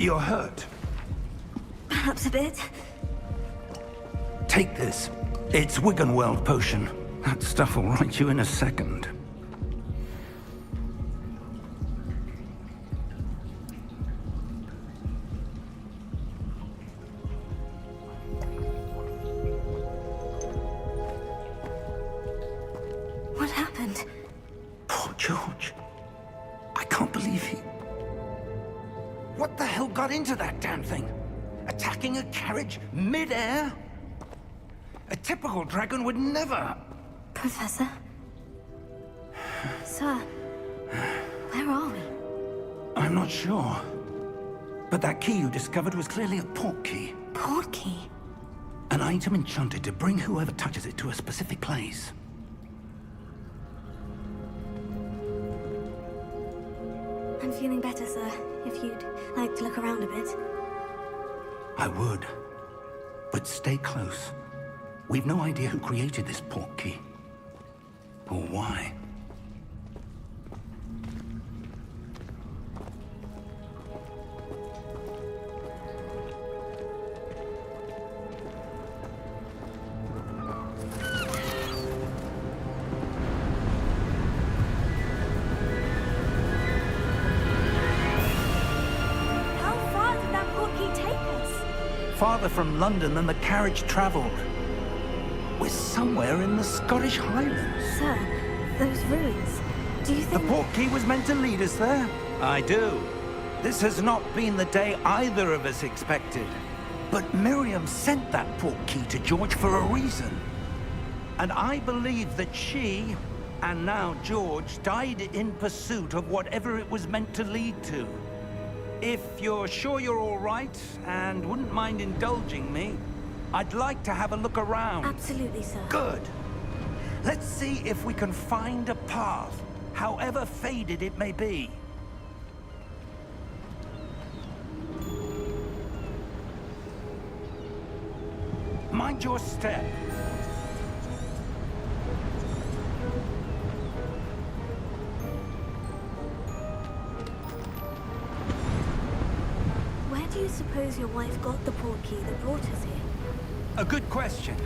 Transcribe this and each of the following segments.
You're hurt. Perhaps a bit. Take this. It's Wiggenweld potion. That stuff will right you in a second. What happened? Poor George. I can't believe he... What the hell got into that damn thing? Attacking a carriage mid-air? A typical dragon would never... Professor? Sir, where are we? I'm not sure. But that key you discovered was clearly a port key. Port key? An item enchanted to bring whoever touches it to a specific place. I'm feeling better, sir. If you'd like to look around a bit. I would. But stay close. We've no idea who created this port key. Or why. Farther from London than the carriage traveled. We're somewhere in the Scottish Highlands. Sir, those ruins, do you think... The port key was meant to lead us there? I do. This has not been the day either of us expected. But Miriam sent that port key to George for a reason. And I believe that she, and now George, died in pursuit of whatever it was meant to lead to. If you're sure you're all right, and wouldn't mind indulging me, I'd like to have a look around. Absolutely, sir. Good. Let's see if we can find a path, however faded it may be. Mind your step. Do you suppose your wife got the port key that brought us here? A good question.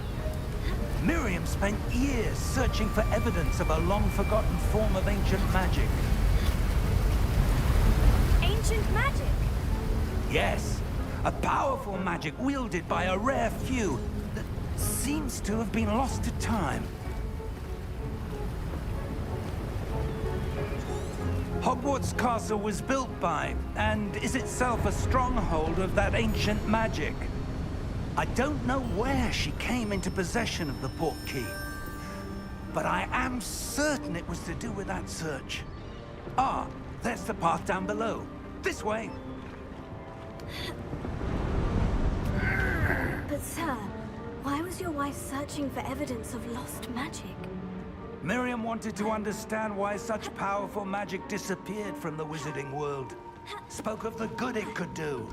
Miriam spent years searching for evidence of a long-forgotten form of ancient magic. Ancient magic? Yes. A powerful magic wielded by a rare few that seems to have been lost to time. Hogwarts Castle was built by, and is itself a stronghold of that ancient magic. I don't know where she came into possession of the port key, but I am certain it was to do with that search. Ah, there's the path down below. This way. But sir, why was your wife searching for evidence of lost magic? Miriam wanted to understand why such powerful magic disappeared from the wizarding world. Spoke of the good it could do.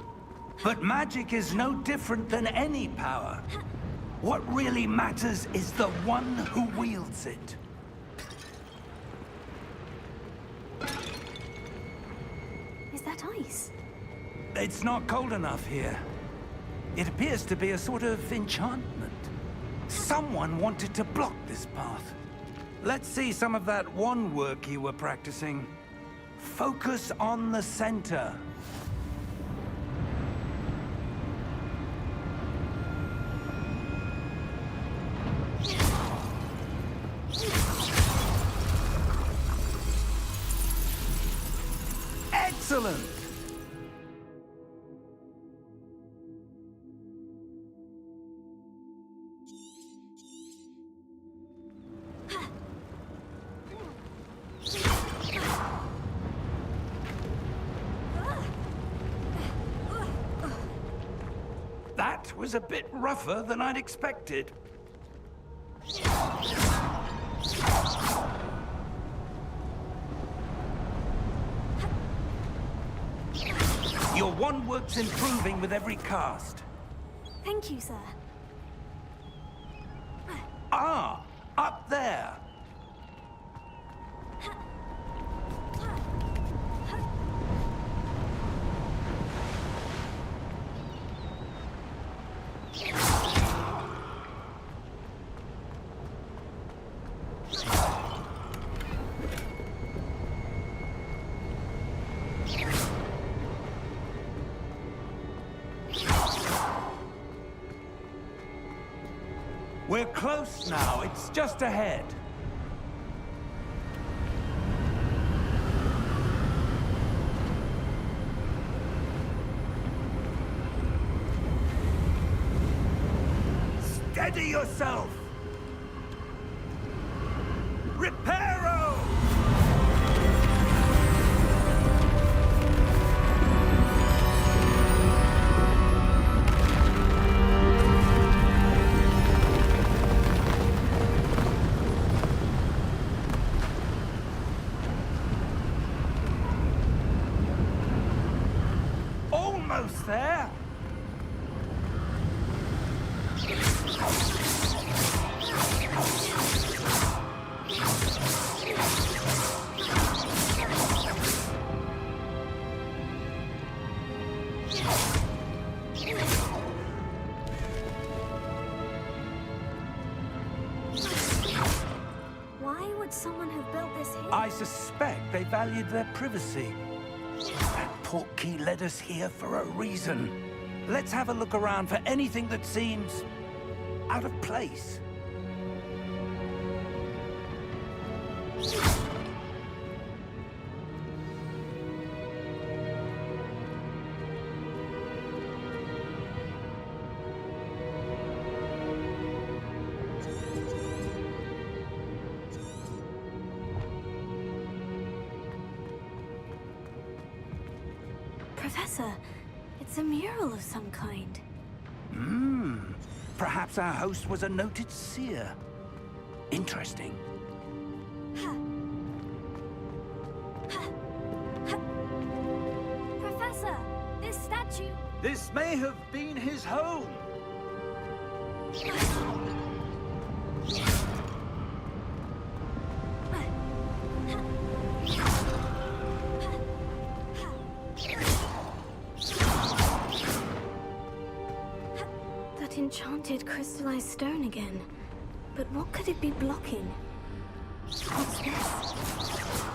But magic is no different than any power. What really matters is the one who wields it. Is that ice? It's not cold enough here. It appears to be a sort of enchantment. Someone wanted to block this path. Let's see some of that wand work you were practicing. Focus on the center. Excellent! That was a bit rougher than I'd expected. Your wand work's improving with every cast. Thank you, sir. Ah, up there. We're close now. It's just ahead. Steady yourself! Reparo! Almost there! Why would someone have built this here? I suspect they valued their privacy. That portkey led us here for a reason. Let's have a look around for anything that seems out of place. Professor, it's a mural of some kind. Perhaps our host was a noted seer. Interesting. Professor, this statue... This may have been his home. That enchanted crystallized stone again. But what could it be blocking? What's this?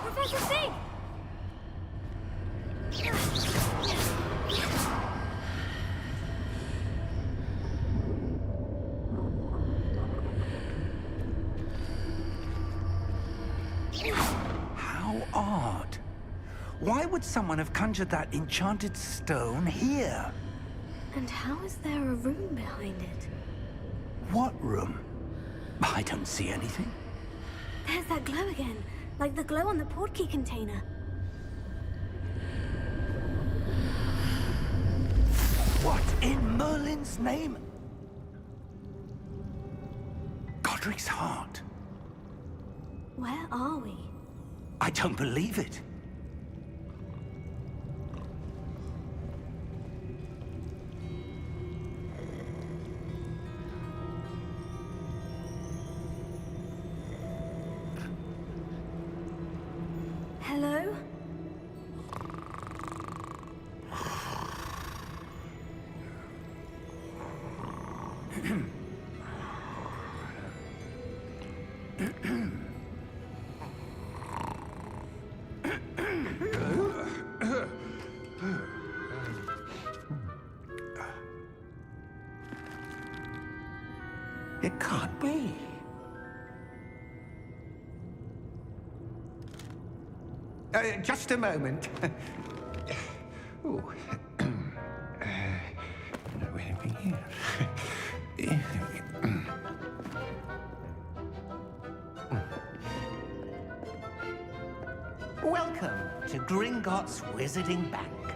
Professor Fig! How odd. Why would someone have conjured that enchanted stone here? And how is there a room behind it? What room? I don't see anything. There's that glow again, like the glow on the portkey container. What in Merlin's name? Godric's heart. Where are we? I don't believe it. Hello? It can't be. Just a moment. Ooh. Where are we here? Welcome to Gringotts Wizarding Bank.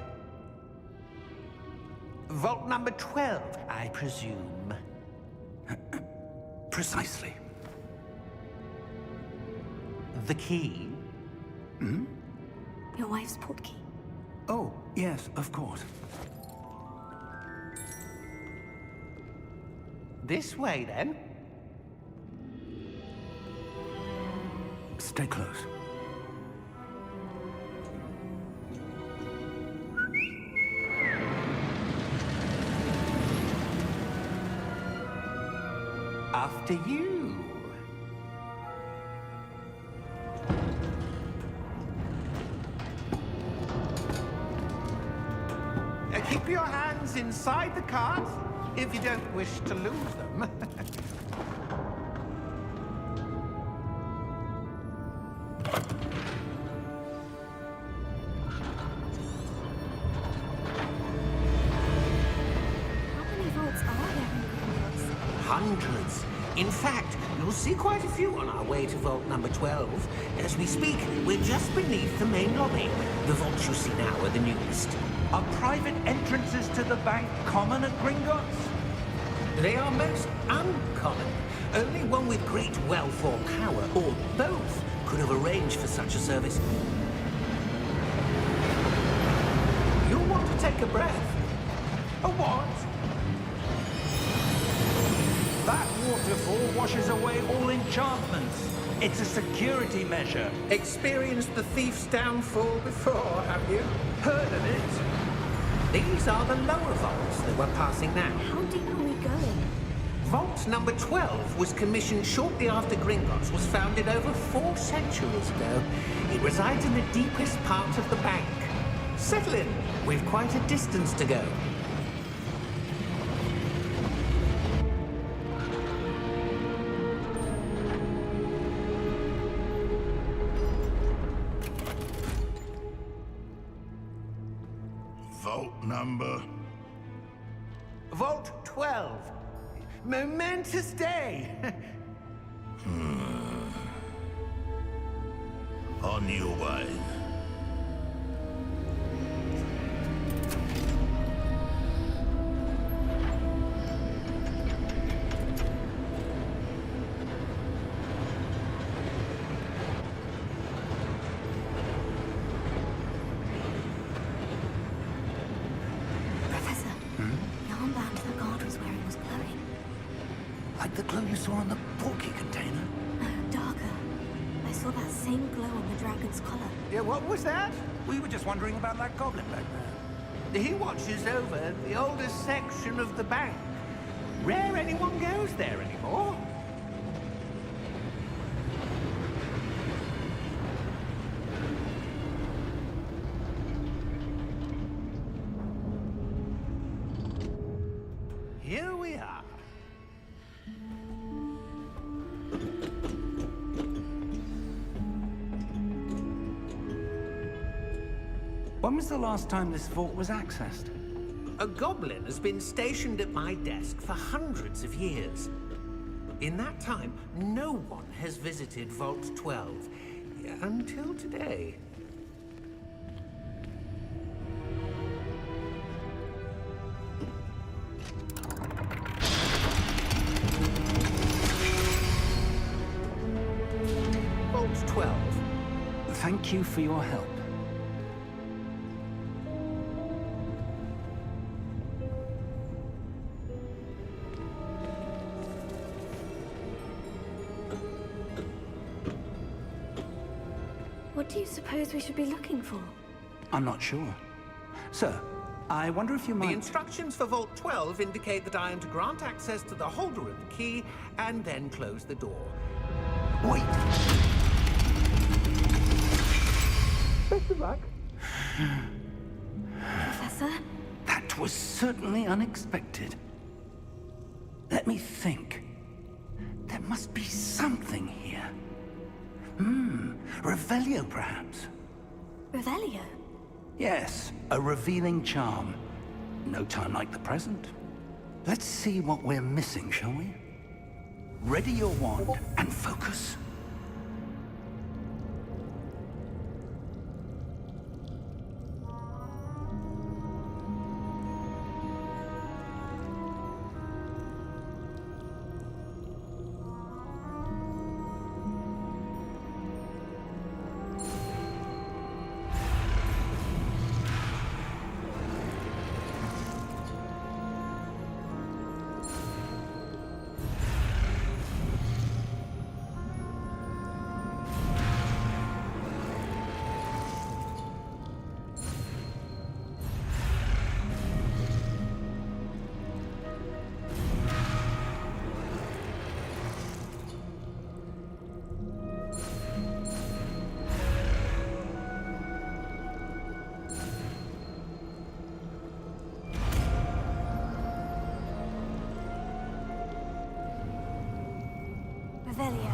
Vault number 12, I presume. Precisely. The key? Your wife's portkey. Oh, yes, of course. This way, then. Stay close. After you. Keep your hands inside the cart if you don't wish to lose them. How many vaults are there in Hogwarts? Hundreds. In fact, you'll see quite a few on our way to vault number 12. As we speak, we're just beneath the main lobby. The vaults you see now are the newest. Are private entrances to the bank common at Gringotts? They are most uncommon. Only one with great wealth or power, or both, could have arranged for such a service. You'll want to take a breath. A what? That waterfall washes away all enchantments. It's a security measure. Experienced the thief's downfall before, have you? Heard of it? These are the lower vaults that we're passing now. How deep are we going? Vault number 12 was commissioned shortly after Gringotts was founded over 4 centuries ago. It resides in the deepest part of the bank. Settle in. We've quite a distance to go. Vault number. Vault 12. Momentous day. On your way. Professor, the armband the guard was wearing was glowing. Like the glow you saw on the porky container? No, darker. I saw that same glow on the dragon's collar. Yeah, what was that? We were just wondering about that goblin back there. He watches over the oldest section of the bank. Rare anyone goes there anymore. Here we are. When was the last time this vault was accessed? A goblin has been stationed at my desk for hundreds of years. In that time, no one has visited Vault 12 until today. Vault 12. Thank you for your help. What do you suppose we should be looking for? I'm not sure. Sir, I wonder if you The might... instructions for Vault 12 indicate that I am to grant access to the holder of the key and then close the door. Wait! Best of luck. Professor? That was certainly unexpected. Let me think. There must be something here. Revelio, perhaps? Revelio? Yes, a revealing charm. No time like the present. Let's see what we're missing, shall we? Ready your wand and focus. Revelio.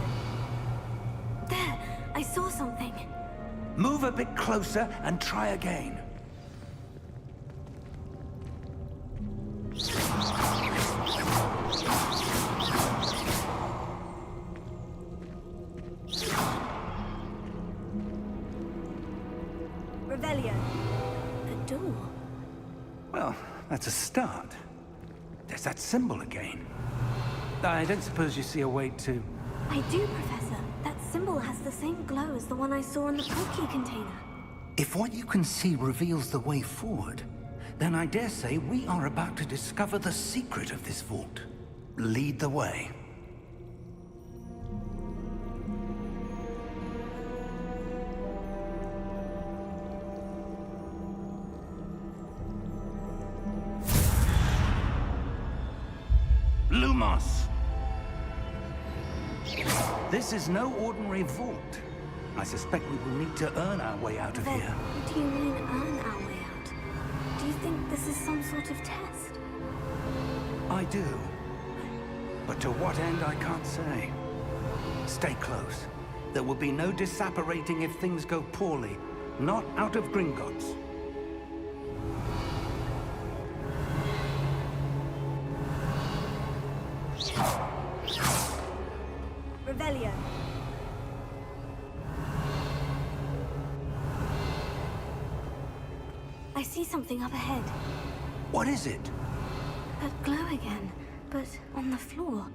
There! I saw something. Move a bit closer and try again. Revelio. A door. Well, that's a start. There's that symbol again. I don't suppose you see a way to... I do, Professor. That symbol has the same glow as the one I saw in the portkey container. If what you can see reveals the way forward, then I dare say we are about to discover the secret of this vault. Lead the way. Lumos! This is no ordinary vault. I suspect we will need to earn our way out of Then, here. what do you mean, earn our way out? Do you think this is some sort of test? I do. But to what end, I can't say. Stay close. There will be no disapparating if things go poorly. Not out of Gringotts. Revelio. I see something up ahead. What is it? That glow again, but on the floor.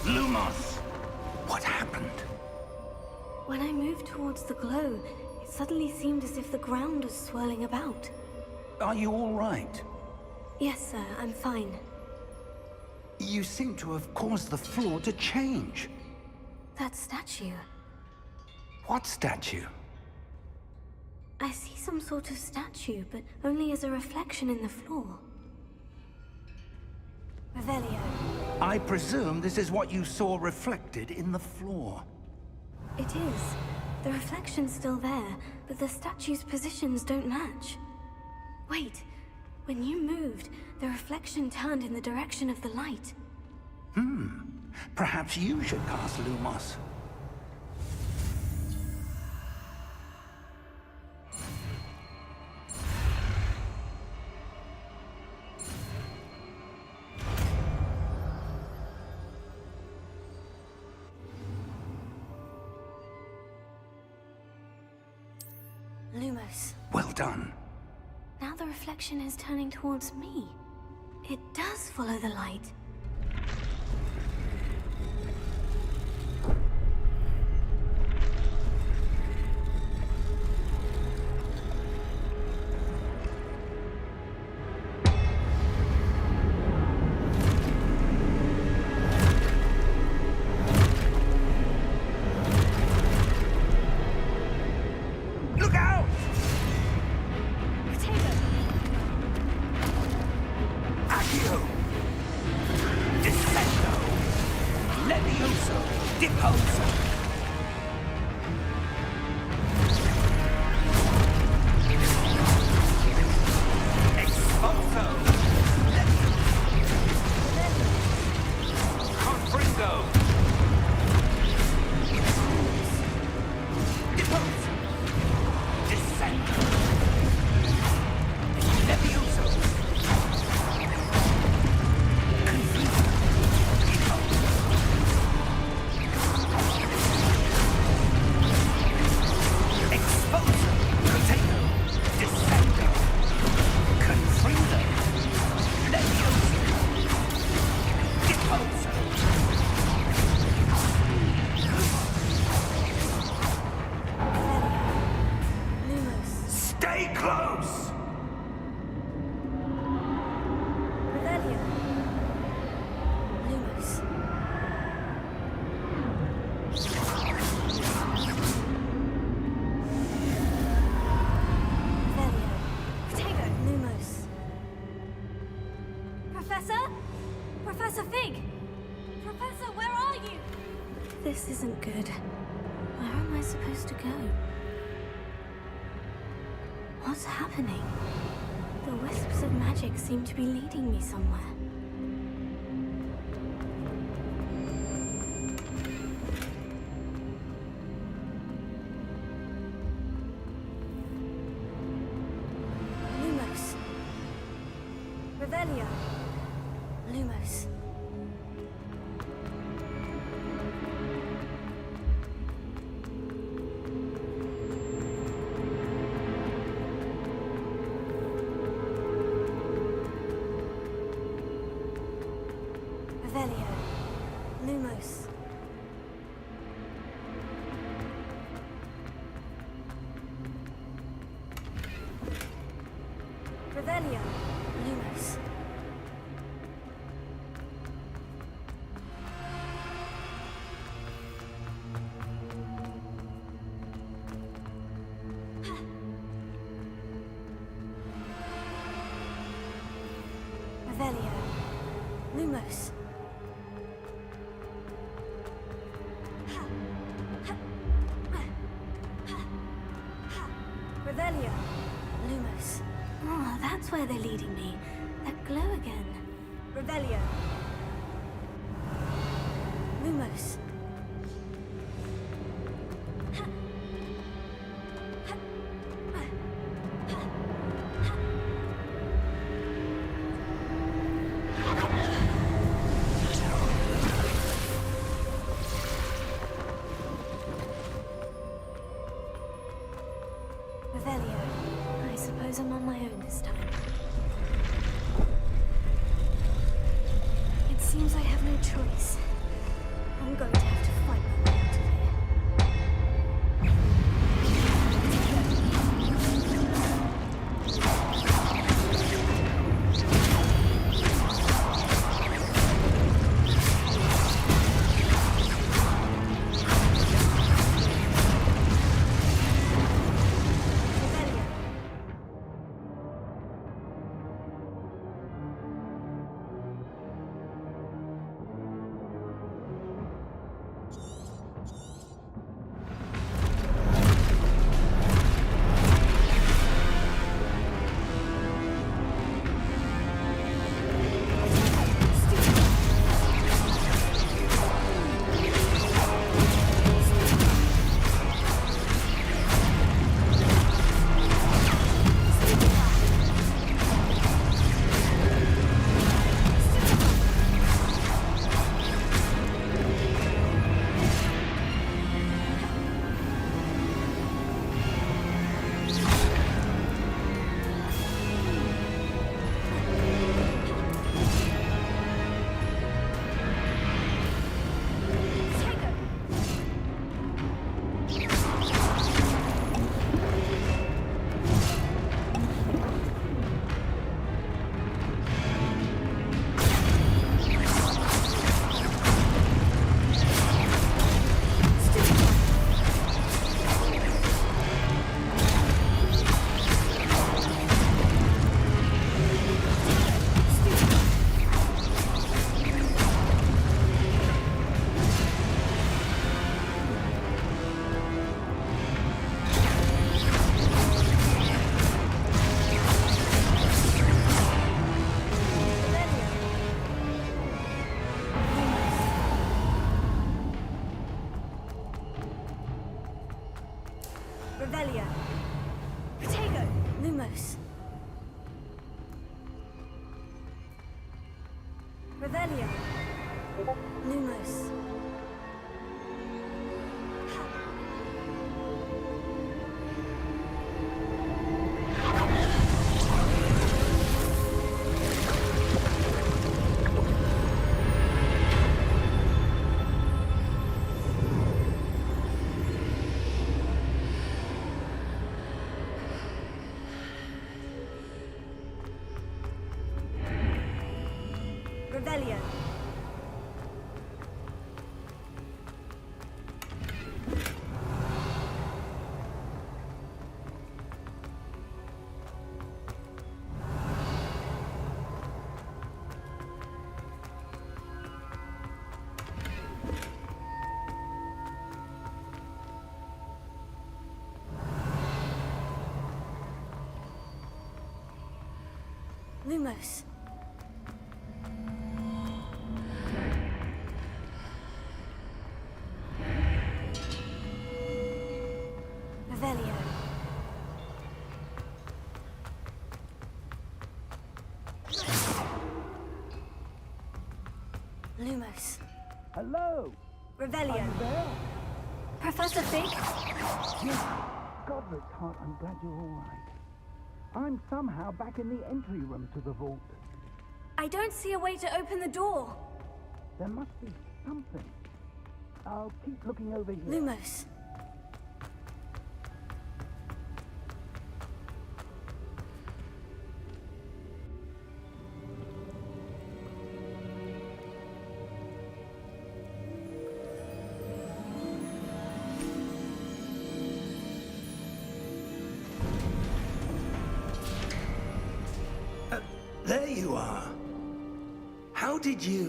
Lumos! What happened? When I moved towards the glow, it suddenly seemed as if the ground was swirling about. Are you all right? Yes, sir, I'm fine. You seem to have caused the floor to change. That statue. What statue? I see some sort of statue, but only as a reflection in the floor. Revelio. I presume this is what you saw reflected in the floor. It is. The reflection's still there, but the statue's positions don't match. Wait. When you moved, the reflection turned in the direction of the light. Perhaps you should cast Lumos. Lumos. Well done. Now the reflection is turning towards me. It does follow the light. Look out! Accio! Descendo! Levioso! Deposo! Expulso! Confringo! Deposo! Descendo! Levioso! Exposo! Potato! Descendo! Confringo! Levioso! Deposo! Lumos. Stay close! Revelio. Lumos. Revelio. Potato. Lumos. Professor? Professor Fig! Professor, where are you? This isn't good. Where am I supposed to go? What's happening? The wisps of magic seem to be leading me somewhere. Lumos. Revelio. Lumos. Revelio. Lumos. Revelio. Lumos. Revelio. Lumos. Revelio. Lumos. Oh, that's where they're leading me. That glow again. Revelio. Lumos. Revelio. I suppose I'm on my own this time. It seems I have no choice. I'm going to have to fight my way out of here. Revelio. Revelio. Protego. Lumos. Revelio. Lumos. Revelio. Lumos. Revelio. Lumos. Hello! Revelio. There? Professor Fig? Yes. Godric's heart, I'm glad you're all right. I'm somehow back in the entry room to the vault. I don't see a way to open the door. There must be something. I'll keep looking over here. Lumos. There you are. How did you...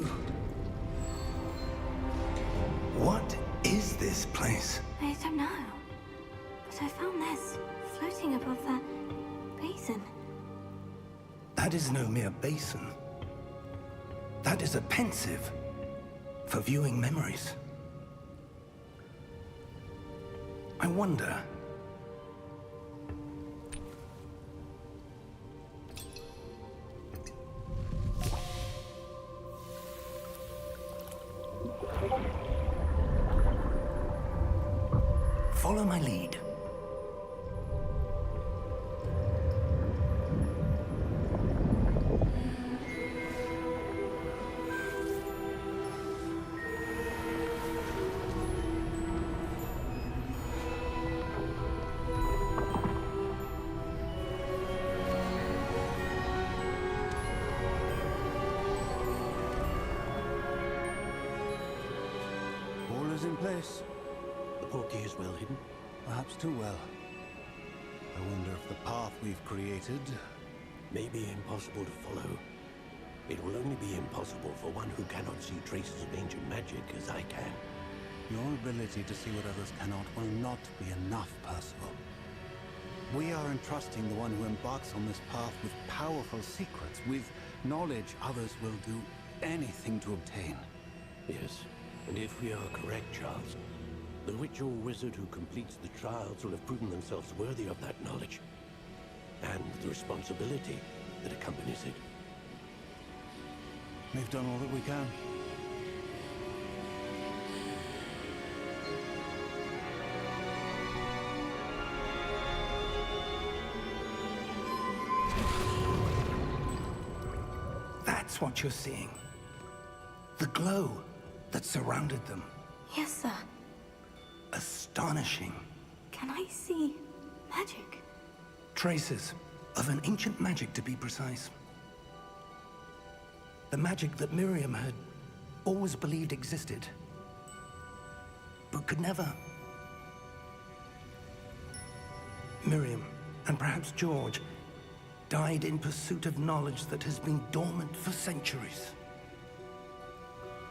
What is this place? I don't know. But I found this floating above that basin. That is no mere basin. That is a pensive for viewing memories. I wonder... Follow my lead. All is in place. The portkey is well hidden. Perhaps too well. I wonder if the path we've created... May be impossible to follow. It will only be impossible for one who cannot see traces of ancient magic as I can. Your ability to see what others cannot will not be enough, Percival. We are entrusting the one who embarks on this path with powerful secrets, with knowledge others will do anything to obtain. Yes, and if we are correct, Charles, the witch or wizard who completes the trials will have proven themselves worthy of that knowledge. And the responsibility that accompanies it. We've done all that we can. That's what you're seeing. The glow that surrounded them. Yes, sir. Astonishing. Can I see magic? Traces of an ancient magic, to be precise. The magic that Miriam had always believed existed, but could never. Miriam, and perhaps George, died in pursuit of knowledge that has been dormant for centuries.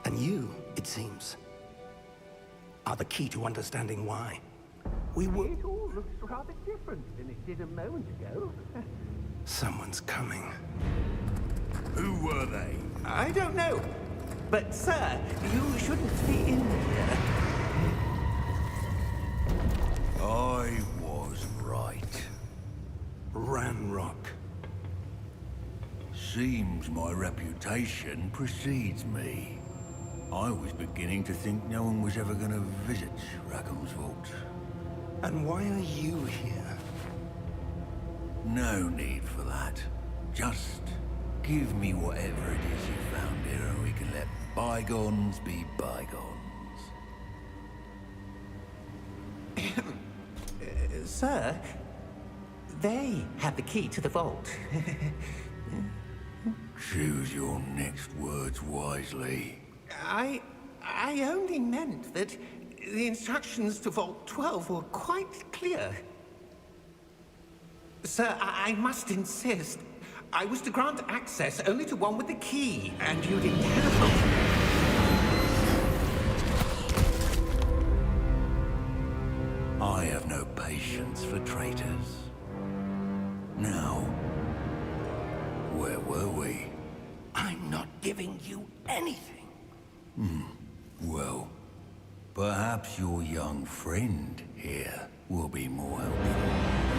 And you, it seems, are the key to understanding why. We will... It all looks rather different than it did a moment ago. Someone's coming. Who were they? I don't know. But, sir, you shouldn't be in here. I was right. Ranrock. Seems my reputation precedes me. I was beginning to think no one was ever going to visit Rackham's vault. And why are you here? No need for that. Just give me whatever it is you found here and we can let bygones be bygones. Sir, they had the key to the vault. Choose your next words wisely. I only meant that the instructions to Vault 12 were quite clear. Sir, I must insist. I was to grant access only to one with the key, and you didn't have. I have no patience for traitors. Now, Where were we? I'm not giving you anything. Well, perhaps your young friend here will be more helpful.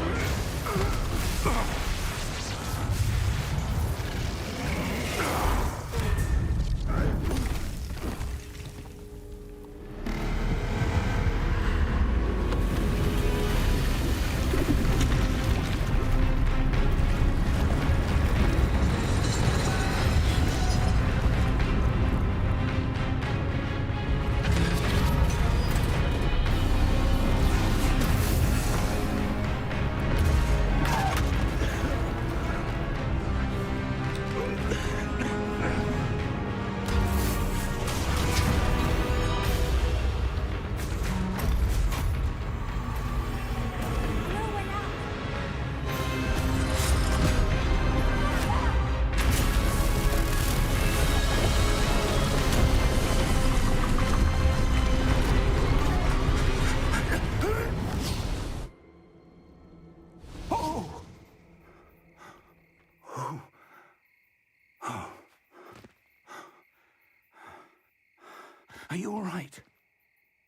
Are you all right?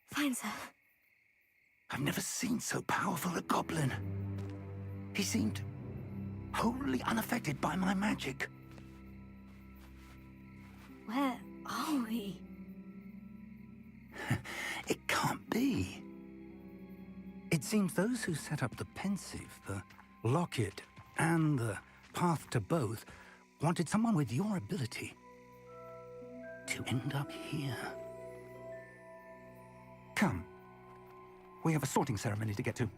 Fine, sir. I've never seen so powerful a goblin. He seemed wholly unaffected by my magic. Where are we? It can't be. It seems those who set up the pensive, the locket, and the path to both wanted someone with your ability to end up here. Come. We have a sorting ceremony to get to.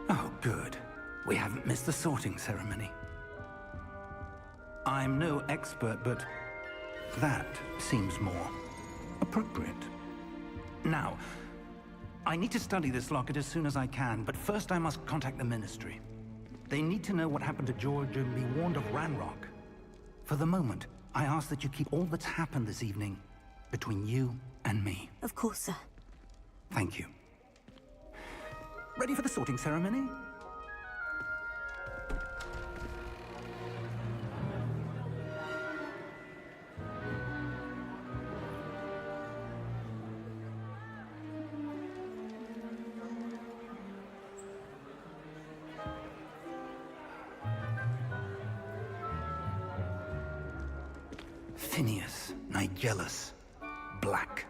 Oh, good. We haven't missed the sorting ceremony. I'm no expert, but that seems more appropriate. Now, I need to study this locket as soon as I can, but first I must contact the Ministry. They need to know what happened to George and be warned of Ranrock. For the moment, I ask that you keep all that's happened this evening between you and me. Of course, sir. Thank you. Ready for the sorting ceremony? Phineas, Nigellus, Black.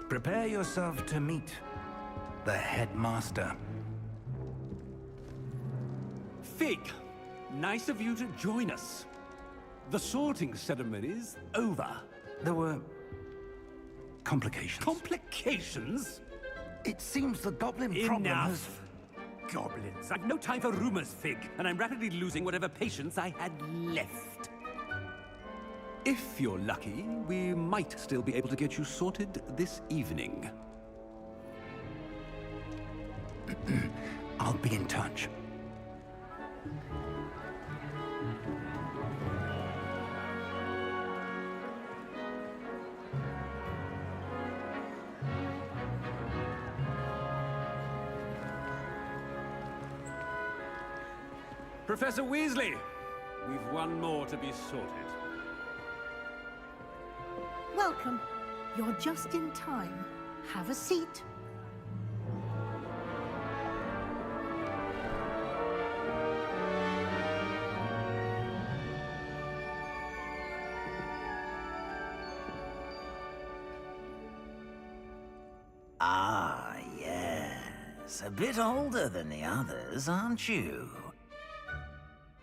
Prepare yourself to meet the headmaster. Fig, nice of you to join us. The sorting ceremony's over. There were complications. Complications? It seems the goblin problem has... Enough! Goblins. I've no time for rumors, Fig, and I'm rapidly losing whatever patience I had left. If you're lucky, we might still be able to get you sorted this evening. I'll be in touch. Professor Weasley, we've one more to be sorted. Welcome. You're just in time. Have a seat. Ah, yes. A bit older than the others, aren't you?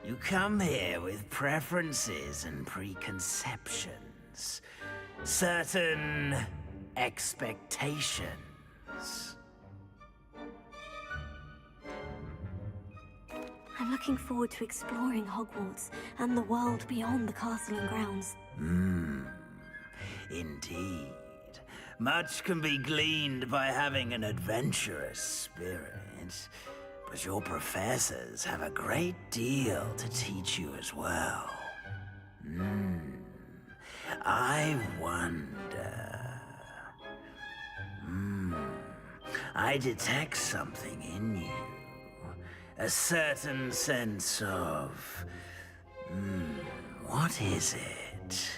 You come here with preferences and preconceptions. Certain expectations. I'm looking forward to exploring Hogwarts and the world beyond the castle and grounds. Indeed. Much can be gleaned by having an adventurous spirit, but your professors have a great deal to teach you as well. I wonder... I detect something in you. A certain sense of... what is it?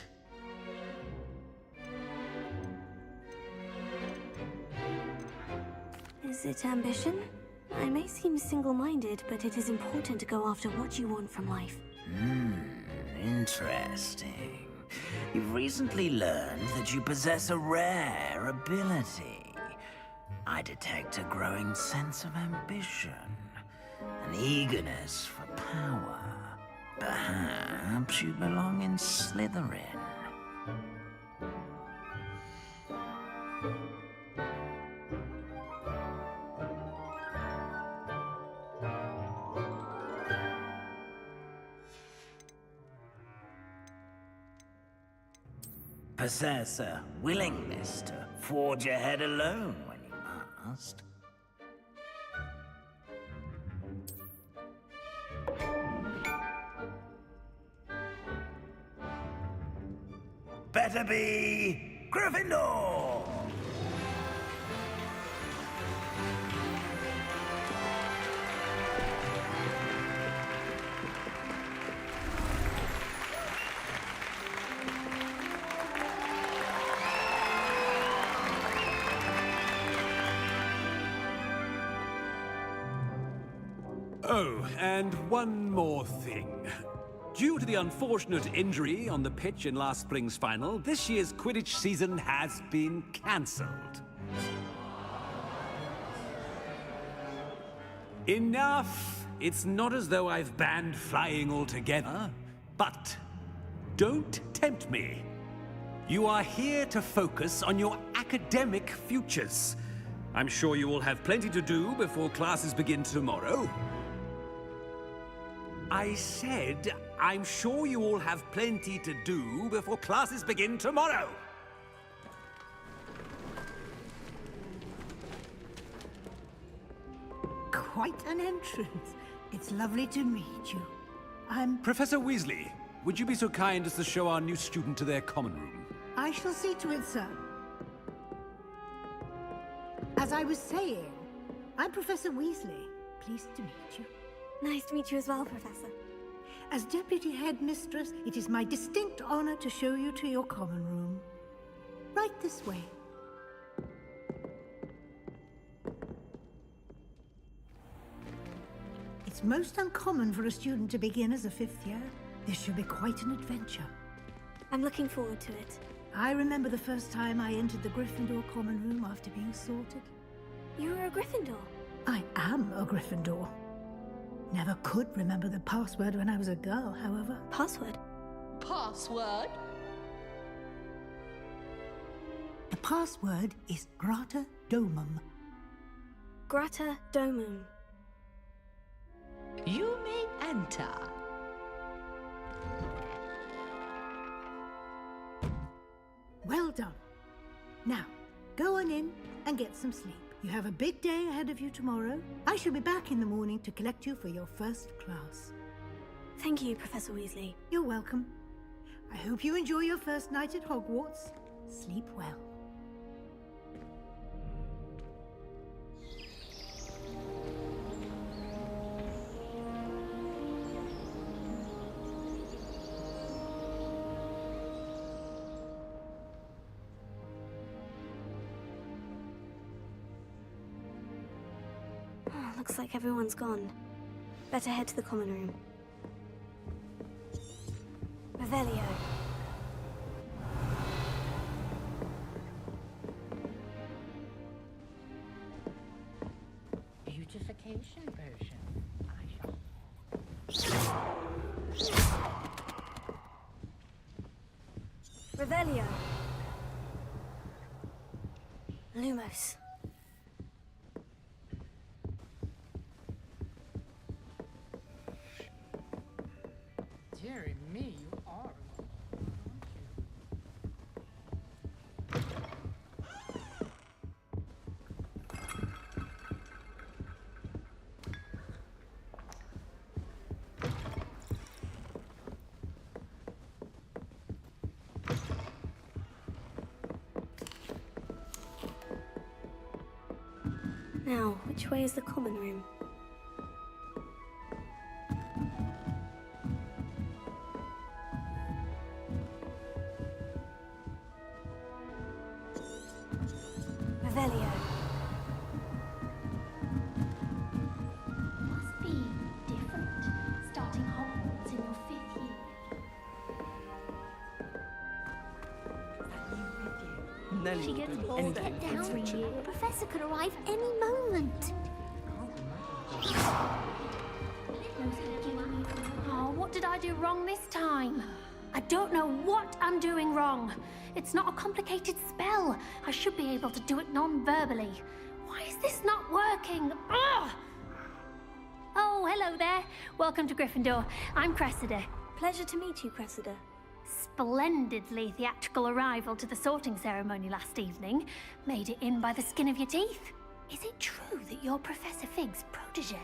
Is it ambition? I may seem single-minded, but it is important to go after what you want from life. Interesting. You've recently learned that you possess a rare ability. I detect a growing sense of ambition, an eagerness for power. Perhaps you belong in Slytherin. Possess a willingness to forge ahead alone when you must. Better be Gryffindor! Oh, and one more thing. Due to the unfortunate injury on the pitch in last spring's final, this year's Quidditch season has been cancelled. Enough! It's not as though I've banned flying altogether, but don't tempt me. You are here to focus on your academic futures. I'm sure you will have plenty to do before classes begin tomorrow. I said, I'm sure you all have plenty to do before classes begin tomorrow. Quite an entrance. It's lovely to meet you. I'm... Professor Weasley, would you be so kind as to show our new student to their common room? I shall see to it, sir. As I was saying, I'm Professor Weasley. Pleased to meet you. Nice to meet you as well, Professor. As Deputy Headmistress, it is my distinct honor to show you to your common room. Right this way. It's most uncommon for a student to begin as a fifth year. This should be quite an adventure. I'm looking forward to it. I remember the first time I entered the Gryffindor common room after being sorted. You were a Gryffindor? I am a Gryffindor. Never could remember the password when I was a girl, however. Password? Password? The password is Grata Domum. Grata Domum. You may enter. Well done. Now, go on in and get some sleep. You have a big day ahead of you tomorrow. I shall be back in the morning to collect you for your first class. Thank you, Professor Weasley. You're welcome. I hope you enjoy your first night at Hogwarts. Sleep well. Looks like everyone's gone. Better head to the common room. Revelio. Beautification potion. Revelio. Lumos. Dearie me, you are. Now, which way is the common room? Revelio. Must be different, starting Hogwarts in your 5th year. She gets bored. Get down, the professor could arrive any moment. Oh, what did I do wrong this time? I don't know what I'm doing wrong. It's not a complicated spell. I should be able to do it non-verbally. Why is this not working? Ugh! Oh, hello there. Welcome to Gryffindor. I'm Cressida. Pleasure to meet you, Cressida. Splendidly theatrical arrival to the sorting ceremony last evening. Made it in by the skin of your teeth. Is it true that you're Professor Fig's protege?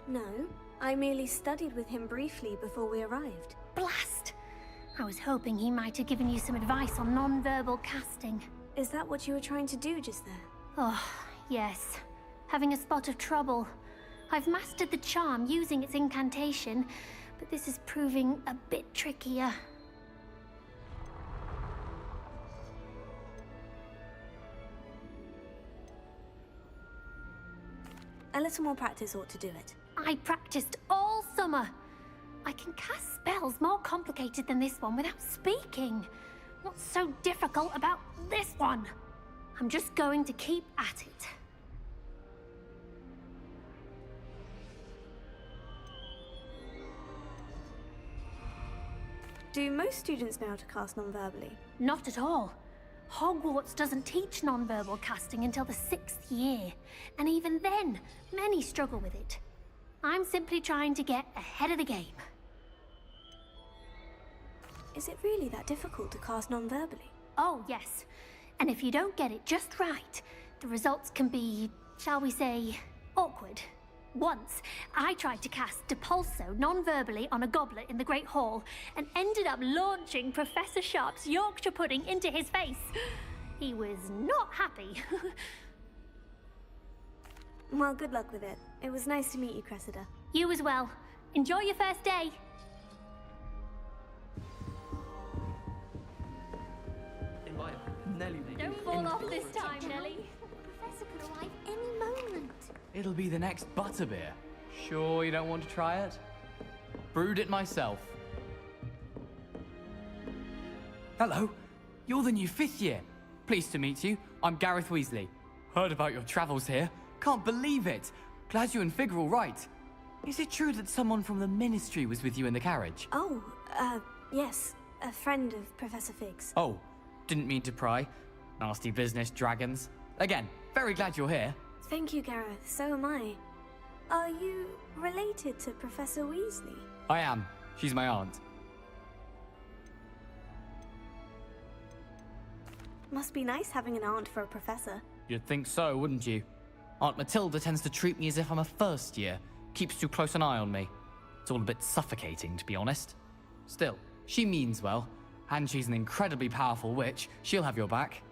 No, I merely studied with him briefly before we arrived. Blast! I was hoping he might have given you some advice on non-verbal casting. Is that what you were trying to do just there? Oh, yes. Having a spot of trouble. I've mastered the charm using its incantation, but this is proving a bit trickier. A little more practice ought to do it. I practiced all summer. I can cast spells more complicated than this one without speaking. What's so difficult about this one? I'm just going to keep at it. Do most students know how to cast non-verbally? Not at all. Hogwarts doesn't teach non-verbal casting until the 6th year, and even then, many struggle with it. I'm simply trying to get ahead of the game. Is it really that difficult to cast non-verbally? Oh, yes. And if you don't get it just right, the results can be, shall we say, awkward. Once, I tried to cast Depulso non-verbally on a goblet in the Great Hall and ended up launching Professor Sharp's Yorkshire pudding into his face. He was not happy. Well, good luck with it. It was nice to meet you, Cressida. You as well. Enjoy your first day. Don't fall off this time, Nellie. The professor could arrive any moment. It'll be the next butterbeer. Sure you don't want to try it? Brewed it myself. Hello, you're the new 5th year. Pleased to meet you. I'm Gareth Weasley. Heard about your travels here. Can't believe it. Glad you and Fig are all right. Is it true that someone from the Ministry was with you in the carriage? Oh, yes. A friend of Professor Fig's. Oh, didn't mean to pry. Nasty business, dragons. Again, very glad you're here. Thank you, Gareth. So am I. Are you related to Professor Weasley? I am. She's my aunt. Must be nice having an aunt for a professor. You'd think so, wouldn't you? Aunt Matilda tends to treat me as if I'm a first year. Keeps too close an eye on me. It's all a bit suffocating, to be honest. Still, she means well. And she's an incredibly powerful witch. She'll have your back.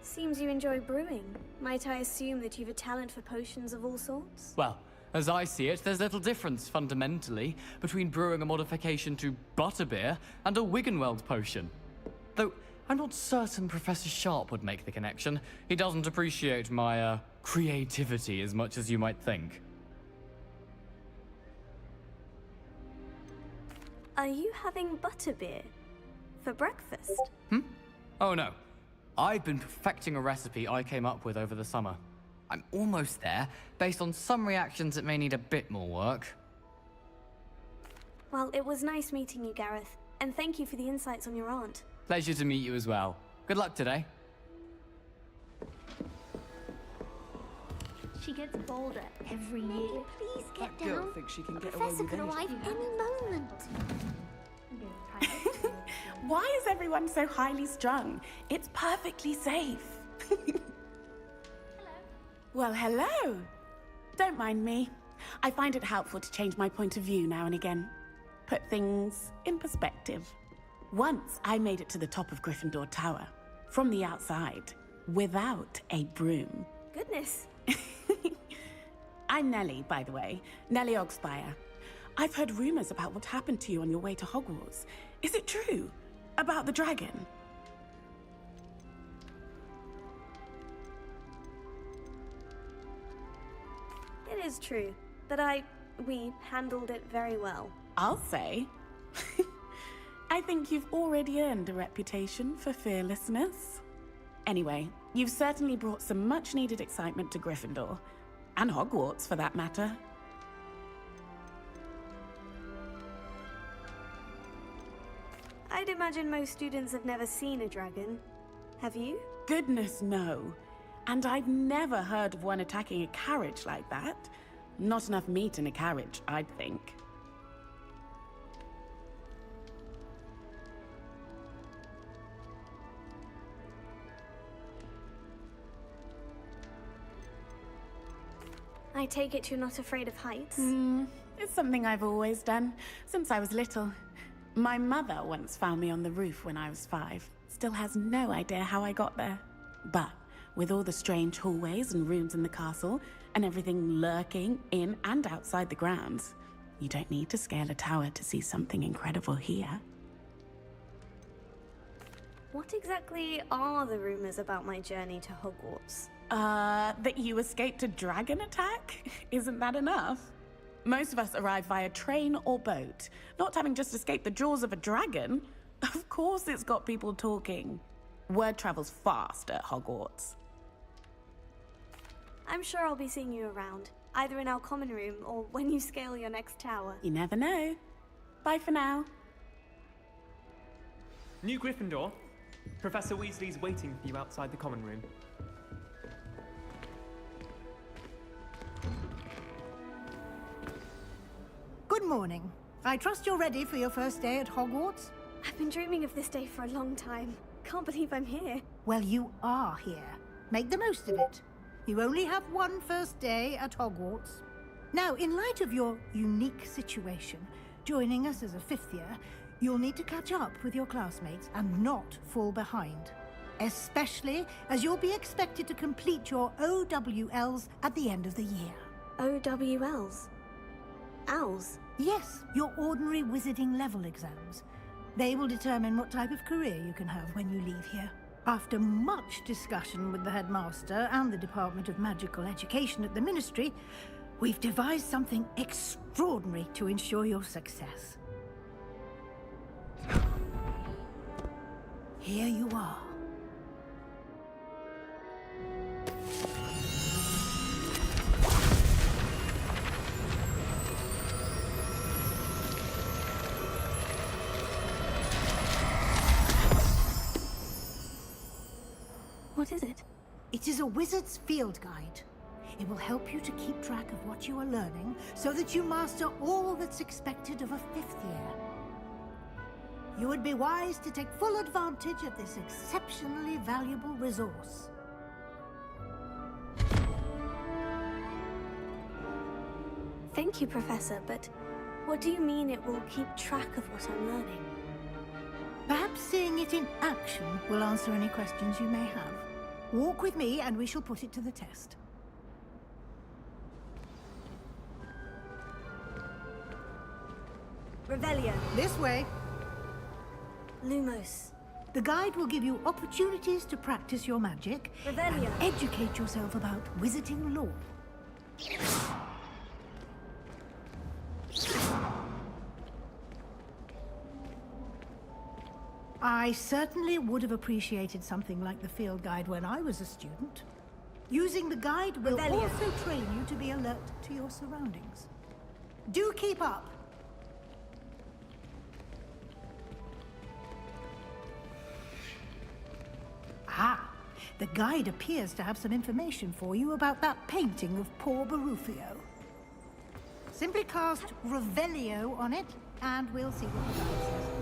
Seems you enjoy brewing. Might I assume that you've a talent for potions of all sorts? Well, As I see it, there's little difference, fundamentally, between brewing a modification to butterbeer and a Wiggenweld potion. Though, I'm not certain Professor Sharp would make the connection. He doesn't appreciate my, creativity as much as you might think. Are you having butterbeer for breakfast? Oh no. I've been perfecting a recipe I came up with over the summer. I'm almost there, based on some reactions that may need a bit more work. Well, it was nice meeting you, Gareth, and thank you for the insights on your aunt. Pleasure to meet you as well. Good luck today. She gets bolder every year. Please get down. Girl thinks she can get away Professor with could anything. arrive any moment. Why is everyone so highly strung? It's perfectly safe. Well, hello. Don't mind me. I find it helpful to change my point of view now and again. Put things in perspective. Once I made it to the top of Gryffindor Tower, from the outside, without a broom. Goodness. I'm Nellie, by the way. Nellie Ogspire. I've heard rumors about what happened to you on your way to Hogwarts. Is it true? About the dragon? It is true, but we handled it very well. I'll say. I think you've already earned a reputation for fearlessness. Anyway, you've certainly brought some much-needed excitement to Gryffindor. And Hogwarts, for that matter. I'd imagine most students have never seen a dragon. Have you? Goodness, no. And I've never heard of one attacking a carriage like that. Not enough meat in a carriage, I'd think. I take it you're not afraid of heights? It's something I've always done, since I was little. My mother once found me on the roof when I was 5. Still has no idea how I got there. But with all the strange hallways and rooms in the castle, and everything lurking in and outside the grounds, you don't need to scale a tower to see something incredible here. What exactly are the rumors about my journey to Hogwarts? That you escaped a dragon attack? Isn't that enough? Most of us arrive via train or boat, not having just escaped the jaws of a dragon. Of course it's got people talking. Word travels fast at Hogwarts. I'm sure I'll be seeing you around, either in our common room or when you scale your next tower. You never know. Bye for now. New Gryffindor. Professor Weasley's waiting for you outside the common room. Good morning. I trust you're ready for your first day at Hogwarts? I've been dreaming of this day for a long time. Can't believe I'm here. Well, you are here. Make the most of it. You only have one first day at Hogwarts. Now, in light of your unique situation, joining us as a 5th year, you'll need to catch up with your classmates and not fall behind. Especially as you'll be expected to complete your OWLs at the end of the year. OWLs? Owls? Yes, your ordinary wizarding level exams. They will determine what type of career you can have when you leave here. After much discussion with the headmaster and the Department of Magical Education at the Ministry, we've devised something extraordinary to ensure your success. Here you are. What is it? It is a wizard's field guide. It will help you to keep track of what you are learning so that you master all that's expected of a 5th year. You would be wise to take full advantage of this exceptionally valuable resource. Thank you, Professor, but what do you mean it will keep track of what I'm learning? Perhaps seeing it in action will answer any questions you may have. Walk with me and we shall put it to the test. Revelio. This way. Lumos. The guide will give you opportunities to practice your magic Revelio. and educate yourself about wizarding lore. I certainly would have appreciated something like the field guide when I was a student. Using the guide will Revelio. also train you to be alert to your surroundings. Do keep up! Ah, the guide appears to have some information for you about that painting of poor Barufio. Simply cast Revelio on it, and we'll see what the guide says.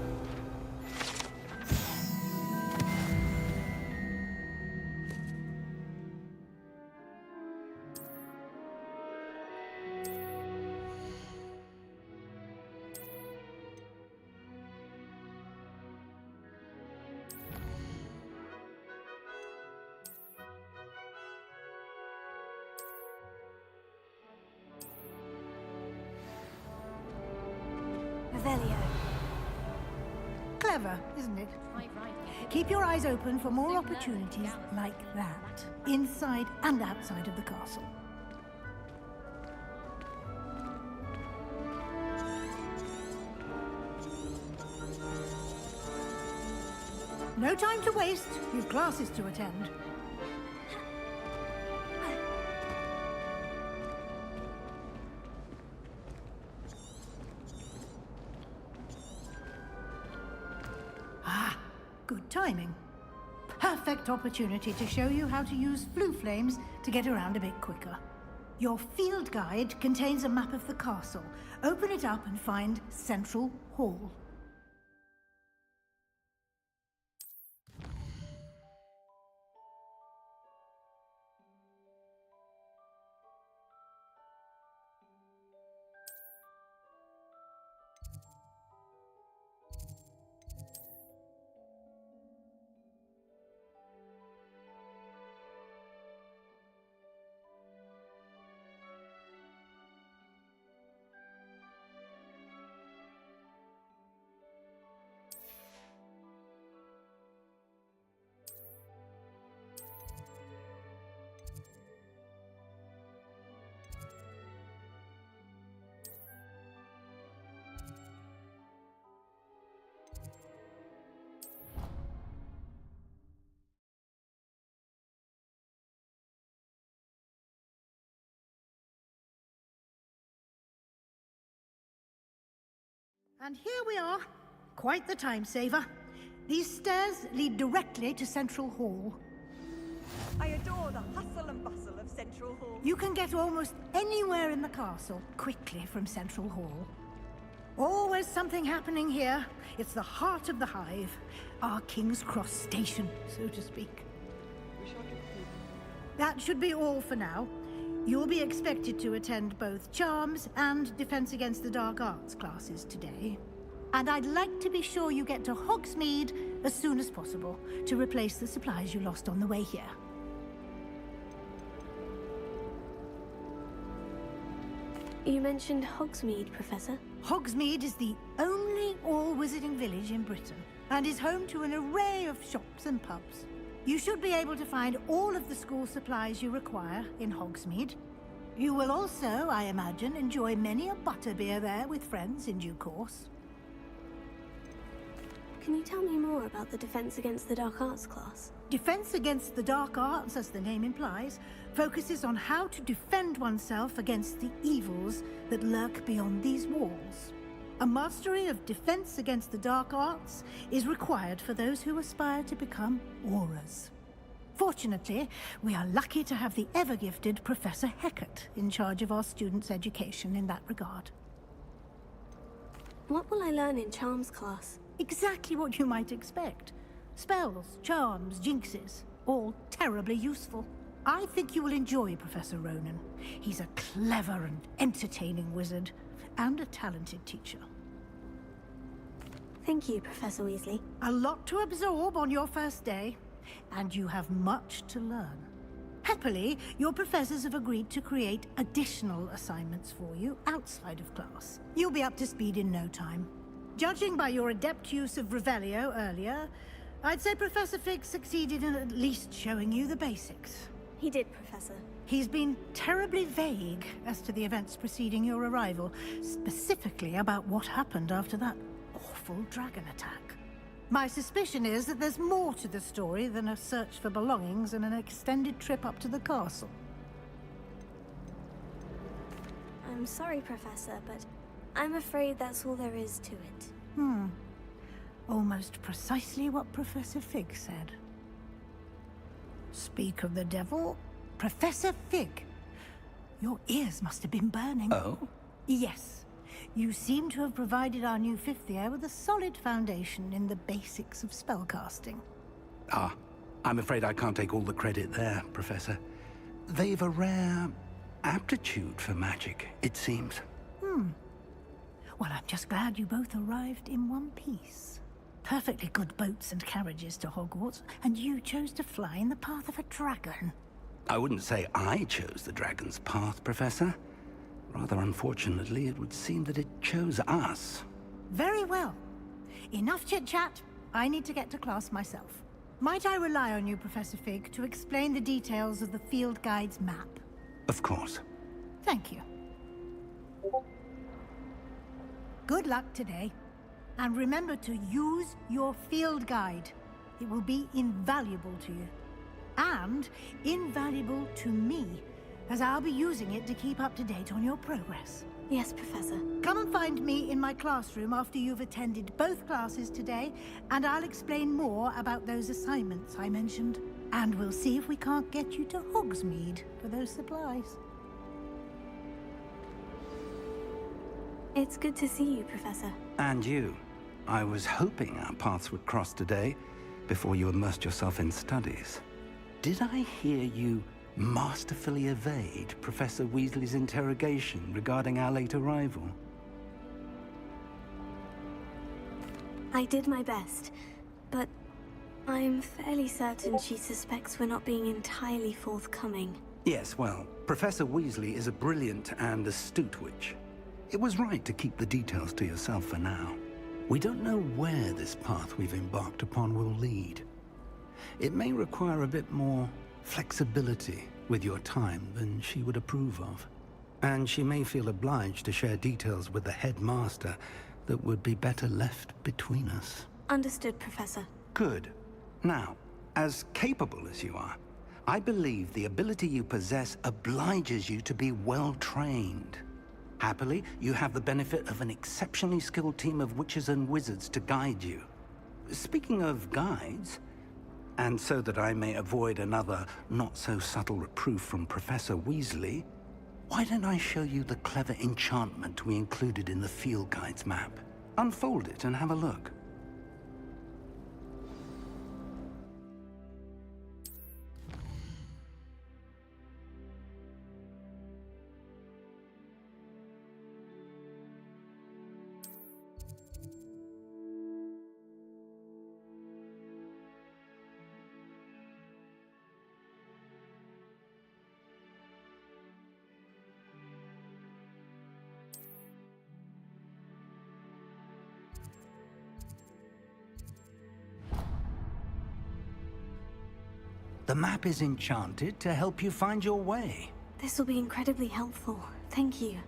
Revelio. Clever, isn't it? Keep your eyes open for more opportunities like that, inside and outside of the castle. No time to waste. You've classes to attend. Ah, good timing. Perfect opportunity to show you how to use flue flames to get around a bit quicker. Your field guide contains a map of the castle. Open it up and find Central Hall. And here we are. Quite the time saver. These stairs lead directly to Central Hall. I adore the hustle and bustle of Central Hall. You can get almost anywhere in the castle quickly from Central Hall. Always something happening here. It's the heart of the hive. Our King's Cross station, so to speak. That should be all for now. You'll be expected to attend both Charms and Defense Against the Dark Arts classes today. And I'd like to be sure you get to Hogsmeade as soon as possible to replace the supplies you lost on the way here. You mentioned Hogsmeade, Professor. Hogsmeade is the only all-wizarding village in Britain and is home to an array of shops and pubs. You should be able to find all of the school supplies you require in Hogsmeade. You will also, I imagine, enjoy many a butterbeer there with friends in due course. Can you tell me more about the Defense Against the Dark Arts class? Defense Against the Dark Arts, as the name implies, focuses on how to defend oneself against the evils that lurk beyond these walls. A mastery of Defense Against the Dark Arts is required for those who aspire to become Aurors. Fortunately, we are lucky to have the ever-gifted Professor Hecat in charge of our students' education in that regard. What will I learn in Charms class? Exactly what you might expect. Spells, charms, jinxes, all terribly useful. I think you will enjoy Professor Ronan. He's a clever and entertaining wizard, and a talented teacher. Thank you, Professor Weasley. A lot to absorb on your first day, and you have much to learn. Happily, your professors have agreed to create additional assignments for you outside of class. You'll be up to speed in no time. Judging by your adept use of Revelio earlier, I'd say Professor Fig succeeded in at least showing you the basics. He did, Professor. He's been terribly vague as to the events preceding your arrival, specifically about what happened after that awful dragon attack. My suspicion is that there's more to the story than a search for belongings and an extended trip up to the castle. I'm sorry, Professor, but I'm afraid that's all there is to it. Almost precisely what Professor Fig said. Speak of the devil, Professor Fig. Your ears must have been burning. Oh? Yes. You seem to have provided our new fifth year with a solid foundation in the basics of spellcasting. Ah, I'm afraid I can't take all the credit there, Professor. They've a rare aptitude for magic, it seems. Well, I'm just glad you both arrived in one piece. Perfectly good boats and carriages to Hogwarts, and you chose to fly in the path of a dragon. I wouldn't say I chose the dragon's path, Professor. Rather unfortunately, it would seem that it chose us. Very well. Enough chit-chat. I need to get to class myself. Might I rely on you, Professor Fig, to explain the details of the field guide's map? Of course. Thank you. Good luck today. And remember to use your field guide. It will be invaluable to you. And invaluable to me, as I'll be using it to keep up to date on your progress. Yes, Professor. Come and find me in my classroom after you've attended both classes today, and I'll explain more about those assignments I mentioned. And we'll see if we can't get you to Hogsmeade for those supplies. It's good to see you, Professor. And you. I was hoping our paths would cross today, before you immersed yourself in studies. Did I hear you masterfully evade Professor Weasley's interrogation regarding our late arrival? I did my best, but I'm fairly certain she suspects we're not being entirely forthcoming. Yes, well, Professor Weasley is a brilliant and astute witch. It was right to keep the details to yourself for now. We don't know where this path we've embarked upon will lead. It may require a bit more flexibility with your time than she would approve of. And she may feel obliged to share details with the headmaster that would be better left between us. Understood, Professor. Good. Now, as capable as you are, I believe the ability you possess obliges you to be well-trained. Happily, you have the benefit of an exceptionally skilled team of witches and wizards to guide you. Speaking of guides, and so that I may avoid another not-so-subtle reproof from Professor Weasley, why don't I show you the clever enchantment we included in the field guide's map? Unfold it and have a look. The map is enchanted to help you find your way. This will be incredibly helpful. Thank you.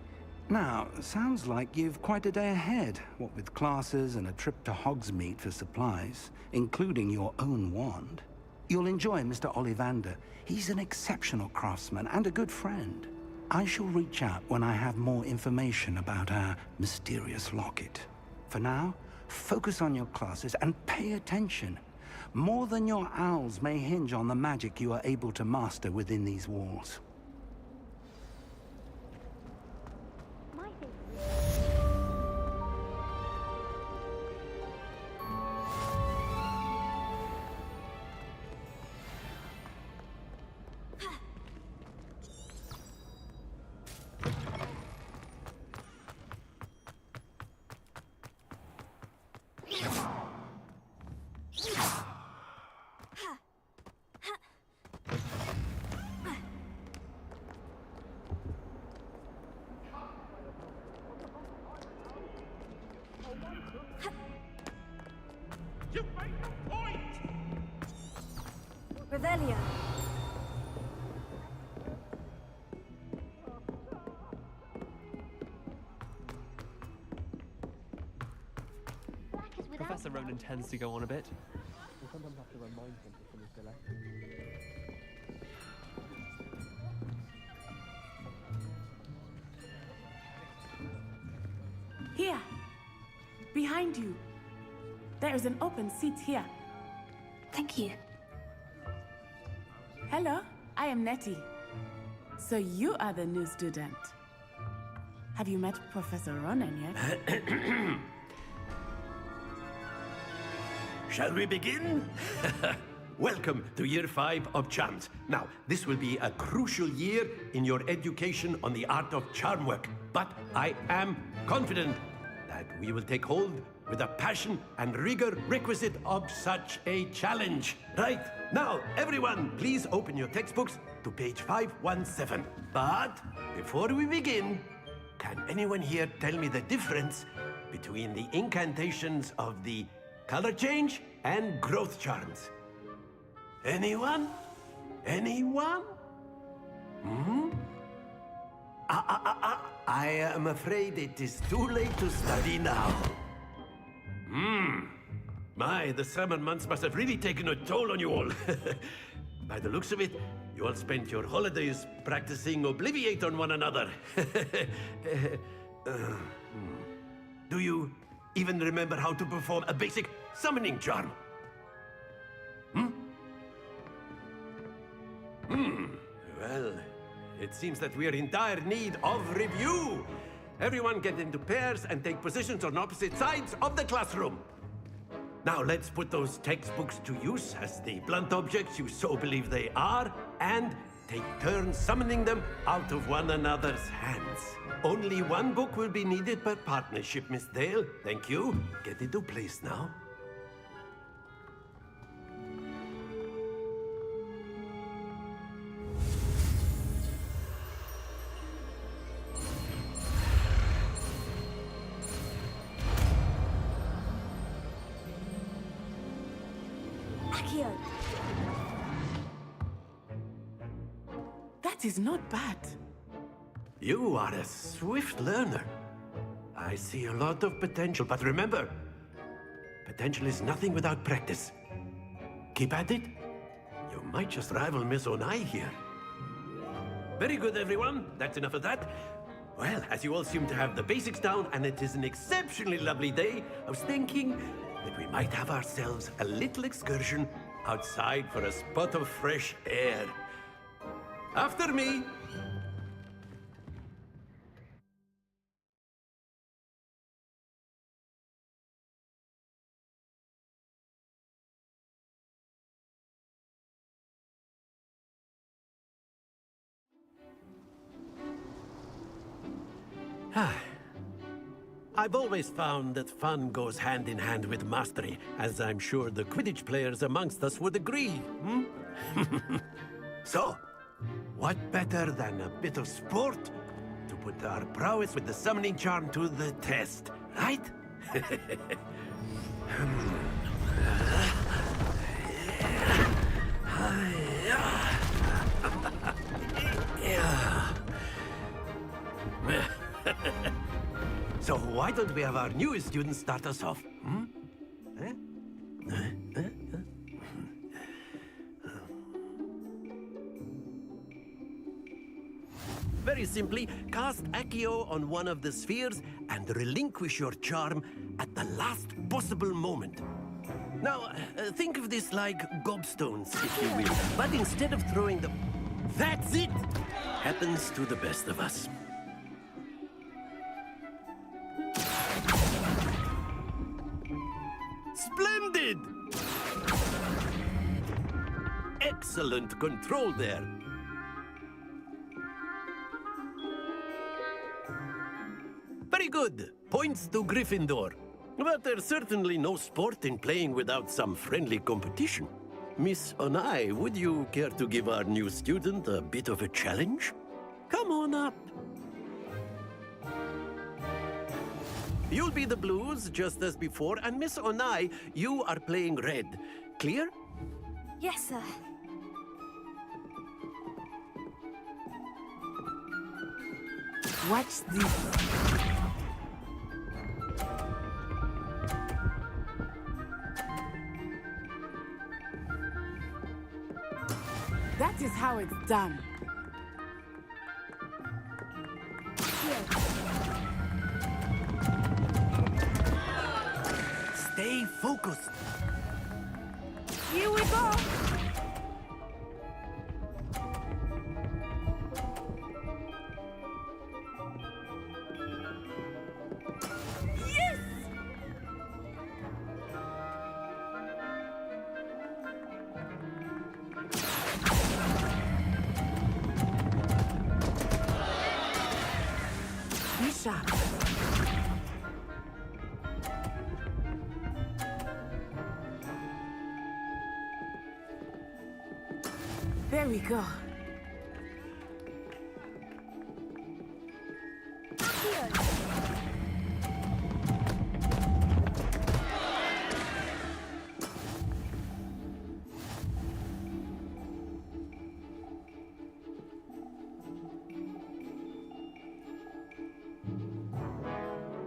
Now, sounds like you've quite a day ahead, what with classes and a trip to Hogsmeade for supplies, including your own wand. You'll enjoy Mr. Ollivander. He's an exceptional craftsman and a good friend. I shall reach out when I have more information about our mysterious locket. For now, focus on your classes and pay attention. More than your owls may hinge on the magic you are able to master within these walls. Revelio. Professor Ronan tends to go on a bit. We'll sometimes have to remind him to finish the lesson. Here. Behind you. There is an open seat here. Thank you. Hello, I am Nettie. So you are the new student. Have you met Professor Ronan yet? Shall we begin? Welcome to Year 5 of Charms. Now, this will be a crucial year in your education on the art of charm work. But I am confident that we will take hold with the passion and rigor requisite of such a challenge. Right, now, everyone, please open your textbooks to page 517. But before we begin, can anyone here tell me the difference between the incantations of the color change and growth charms? Anyone? Anyone? I am afraid it is too late to study now. My, the summer months must have really taken a toll on you all. By the looks of it, you all spent your holidays practicing Obliviate on one another. Do you even remember how to perform a basic summoning charm? Well, it seems that we are in dire need of review. Everyone get into pairs and take positions on opposite sides of the classroom. Now let's put those textbooks to use as the blunt objects you so believe they are, and take turns summoning them out of one another's hands. Only one book will be needed per partnership, Miss Dale. Thank you. Get into place now. Accio. That is not bad. You are a swift learner. I see a lot of potential, but remember, potential is nothing without practice. Keep at it. You might just rival Miss Onai here. Very good, everyone. That's enough of that. Well, as you all seem to have the basics down, and it is an exceptionally lovely day, I was thinking that we might have ourselves a little excursion outside for a spot of fresh air. After me. I've always found that fun goes hand in hand with mastery, as I'm sure the Quidditch players amongst us would agree. So, what better than a bit of sport to put our prowess with the summoning charm to the test, right? So why don't we have our newest student start us off? Very simply, cast Accio on one of the spheres and relinquish your charm at the last possible moment. Now, think of this like gobstones, if you will. But instead of throwing them... That's it! Happens to the best of us. Splendid! Excellent control there. Very good. Points to Gryffindor. But there's certainly no sport in playing without some friendly competition. Miss Onai, would you care to give our new student a bit of a challenge? Come on up. You'll be the blues, just as before, and Miss Onai, you are playing red. Clear? Yes, sir. Watch this. That is how it's done. Stay focused. Here we go. Yes! Be sharp. There we go.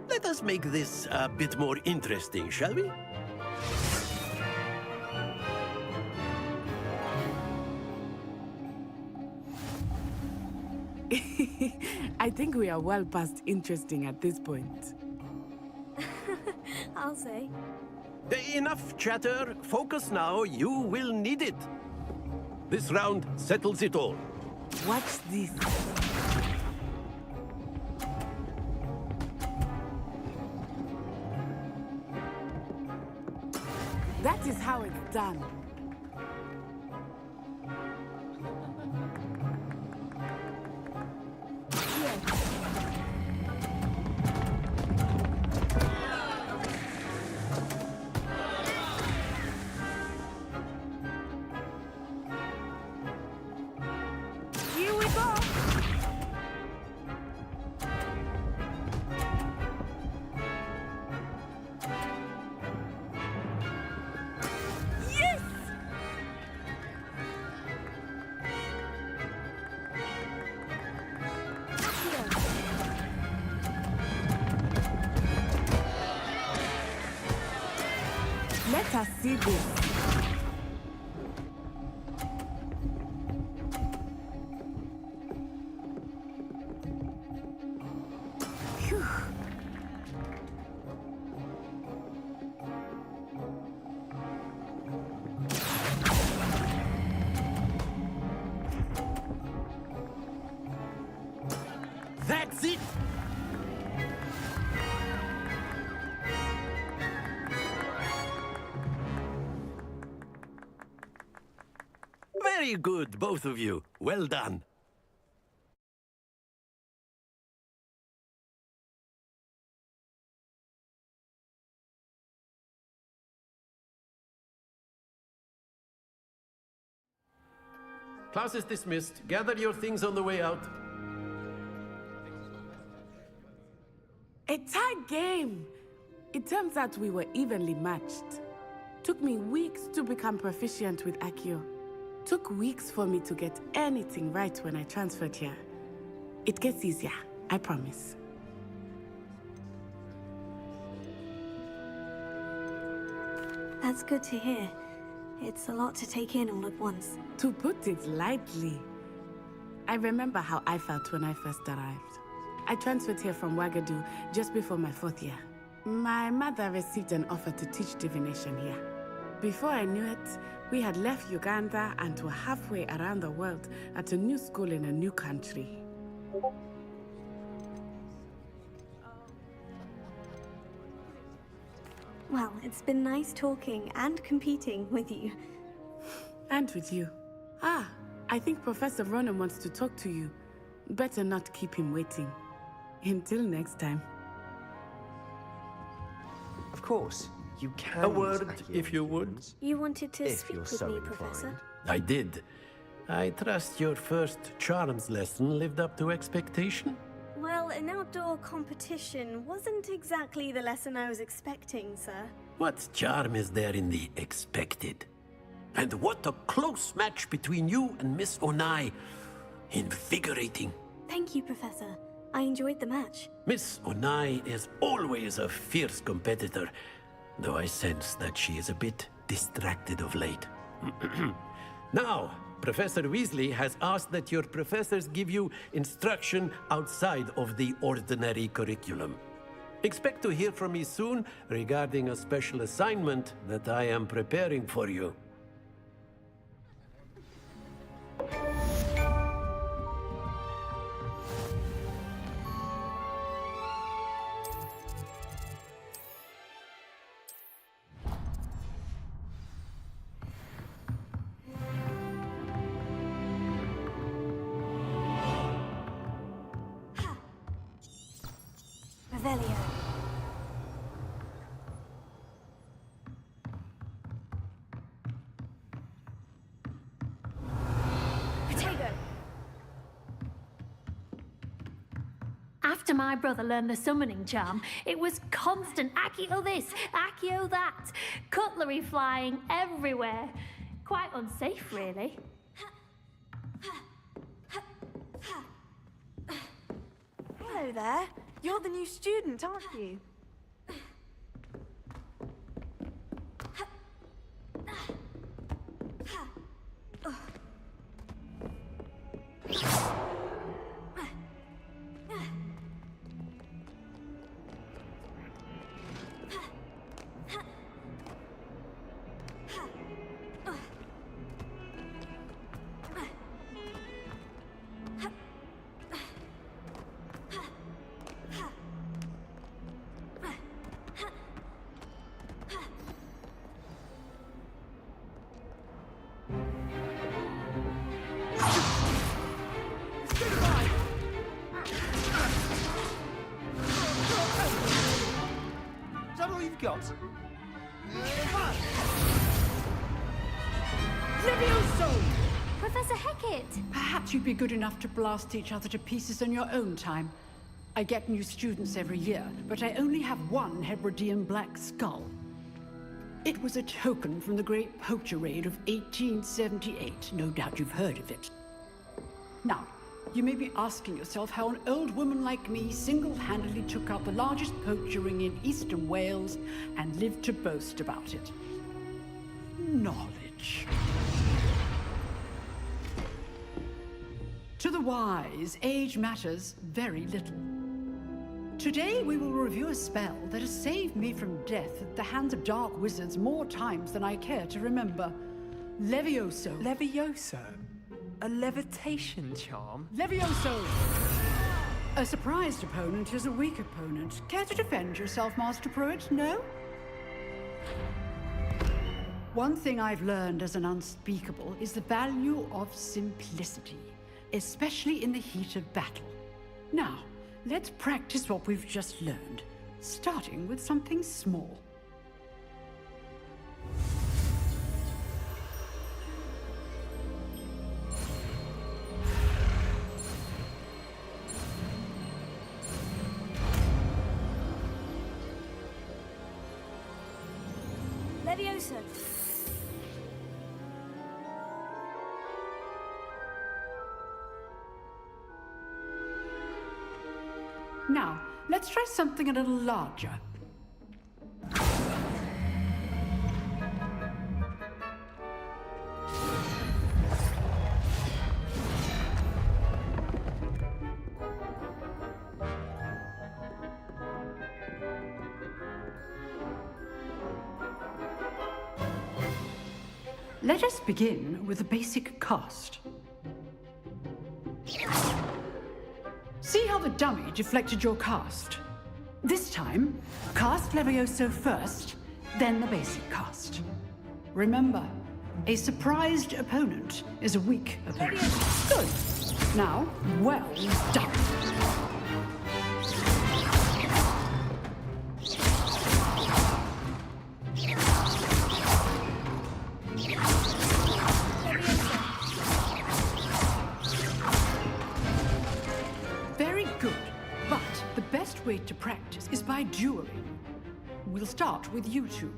Let us make this a bit more interesting, shall we? I think we are well past interesting at this point. I'll say. Enough chatter. Focus now. You will need it. This round settles it all. Watch this. That is how it's done. Here we go. Yes! Let us see this. Phew. That's it. Very good, both of you. Well done. Class is dismissed. Gather your things on the way out. A tight game. It turns out we were evenly matched. Took me weeks to become proficient with Accio. Took weeks for me to get anything right when I transferred here. It gets easier, I promise. That's good to hear. It's a lot to take in all at once. To put it lightly, I remember how I felt when I first arrived. I transferred here from Wagadu just before my 4th year. My mother received an offer to teach divination here. Before I knew it, we had left Uganda and were halfway around the world at a new school in a new country. Well, it's been nice talking and competing with you. And with you. Ah, I think Professor Ronan wants to talk to you. Better not keep him waiting. Until next time. Of course, you can. A word, if you would. You wanted to If speak you're with so me, inclined. Professor? I did. I trust your first charms lesson lived up to expectation? Well, an outdoor competition wasn't exactly the lesson I was expecting, sir. What charm is there in the expected? And what a close match between you and Miss Onai. Invigorating. Thank you, Professor. I enjoyed the match. Miss Onai is always a fierce competitor, though I sense that she is a bit distracted of late. Now, Professor Weasley has asked that your professors give you instruction outside of the ordinary curriculum. Expect to hear from me soon regarding a special assignment that I am preparing for you. Revelio. Potato. After my brother learned the summoning charm, it was constant Accio this, Accio that, cutlery flying everywhere. Quite unsafe, really. Hello there. You're the new student, aren't you? Is that all you've got? Levioso! Professor Hecat! Perhaps you'd be good enough to blast each other to pieces in your own time. I get new students every year, but I only have one Hebridean black skull. It was a token from the Great Poacher Raid of 1878. No doubt you've heard of it. Now, you may be asking yourself how an old woman like me single-handedly took out the largest poacher ring in eastern Wales and lived to boast about it. Knowledge. To the wise, age matters very little. Today we will review a spell that has saved me from death at the hands of dark wizards more times than I care to remember. Levioso. Levioso? A levitation charm? Levioso! A surprised opponent is a weak opponent. Care to defend yourself, Master Pruitt? No? One thing I've learned as an unspeakable is the value of simplicity, especially in the heat of battle. Now, let's practice what we've just learned, starting with something small. Levioso. Now, let's try something a little larger. Let us begin with the basic cast. See how the dummy deflected your cast? This time, cast Levioso first, then the basic cast. Remember, a surprised opponent is a weak opponent. Good. Now, well done. Way to practice is by dueling. We'll start with you two.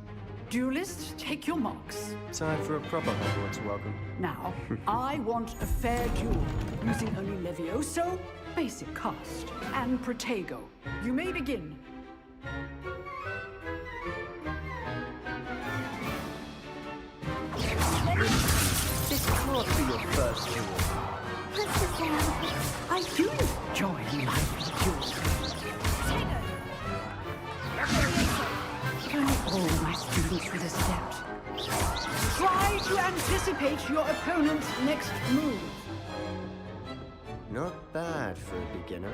Duelists, take your marks. Time for a proper Hogwarts welcome. Now, I want a fair duel, using only Levioso basic cast, and Protego. You may begin. This can't be your first duel. I do enjoy lively duels. Only all my students with this adept. Try to anticipate your opponent's next move. Not bad for a beginner.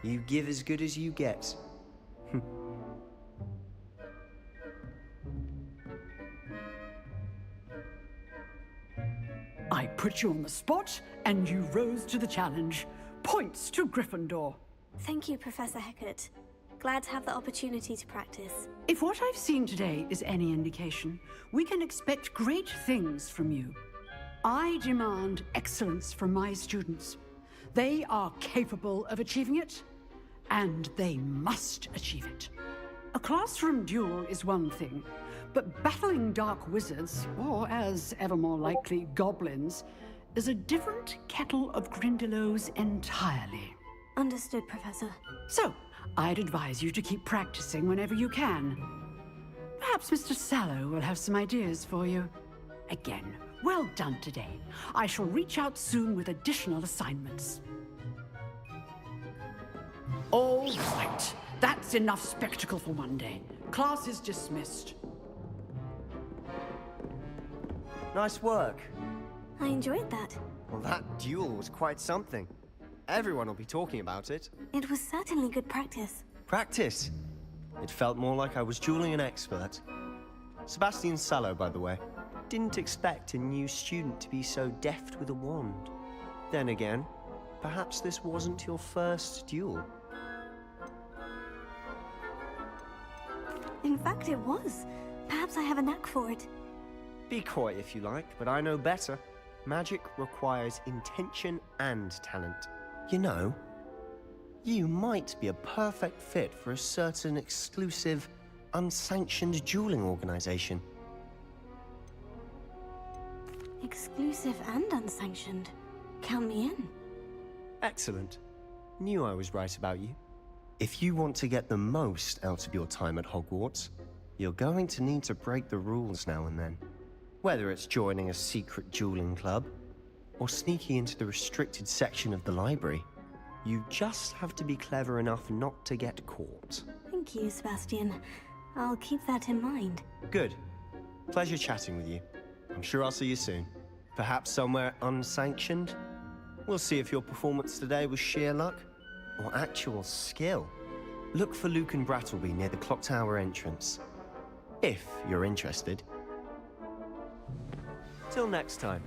You give as good as you get. I put you on the spot, and you rose to the challenge. Points to Gryffindor. Thank you, Professor Hecat. Glad to have the opportunity to practice. If what I've seen today is any indication, we can expect great things from you. I demand excellence from my students. They are capable of achieving it, and they must achieve it. A classroom duel is one thing, but battling dark wizards, or as ever more likely, goblins, is a different kettle of Grindylows entirely. Understood, Professor. So, I'd advise you to keep practicing whenever you can. Perhaps Mr. Sallow will have some ideas for you. Again, well done today. I shall reach out soon with additional assignments. All right. That's enough spectacle for one day. Class is dismissed. Nice work. I enjoyed that. Well, that duel was quite something. Everyone will be talking about it. It was certainly good practice. Practice? It felt more like I was dueling an expert. Sebastian Sallow, by the way. Didn't expect a new student to be so deft with a wand. Then again, perhaps this wasn't your first duel. In fact, it was. Perhaps I have a knack for it. Be coy if you like, but I know better. Magic requires intention and talent. You know, you might be a perfect fit for a certain exclusive, unsanctioned dueling organization. Exclusive and unsanctioned. Count me in. Excellent. Knew I was right about you. If you want to get the most out of your time at Hogwarts, you're going to need to break the rules now and then. Whether it's joining a secret dueling club, or sneaking into the restricted section of the library, you just have to be clever enough not to get caught. Thank you, Sebastian. I'll keep that in mind. Good. Pleasure chatting with you. I'm sure I'll see you soon. Perhaps somewhere unsanctioned? We'll see if your performance today was sheer luck or actual skill. Look for Luke and Brattleby near the Clock Tower entrance. If you're interested. Till next time.